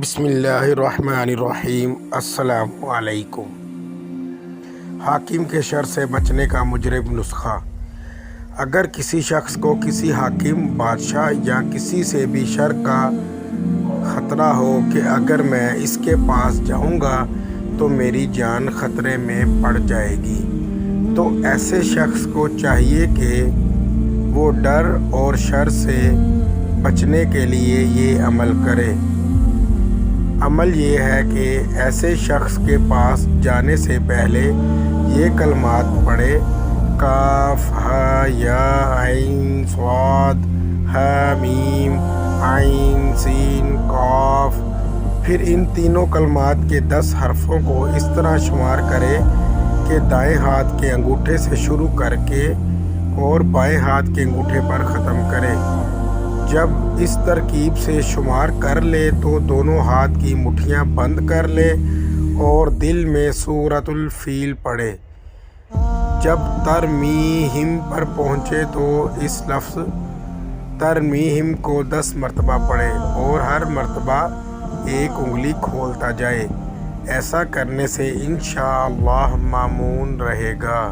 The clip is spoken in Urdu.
بسم اللہ الرحمن الرحیم۔ السلام علیکم۔ حاکم کے شر سے بچنے کا مجرب نسخہ۔ اگر کسی شخص کو کسی حاکم، بادشاہ یا کسی سے بھی شر کا خطرہ ہو کہ اگر میں اس کے پاس جاؤں گا تو میری جان خطرے میں پڑ جائے گی، تو ایسے شخص کو چاہیے کہ وہ ڈر اور شر سے بچنے کے لیے یہ عمل کرے۔ عمل یہ ہے کہ ایسے شخص کے پاس جانے سے پہلے یہ کلمات پڑھے: کاف ہا یا عین صاد ہا میم عین سین قاف۔ پھر ان تینوں کلمات کے 10 حرفوں کو اس طرح شمار کرے کہ دائیں ہاتھ کے انگوٹھے سے شروع کر کے اور بائیں ہاتھ کے انگوٹھے پر ختم کرے۔ جب اس ترکیب سے شمار کر لے تو دونوں ہاتھ کی مٹھیاں بند کر لے اور دل میں سورۃ الفیل پڑھے۔ جب ترمیہم پر پہنچے تو اس لفظ ترمیہم کو 10 مرتبہ پڑھے اور ہر مرتبہ ایک انگلی کھولتا جائے۔ ایسا کرنے سے انشاءاللہ مامون رہے گا۔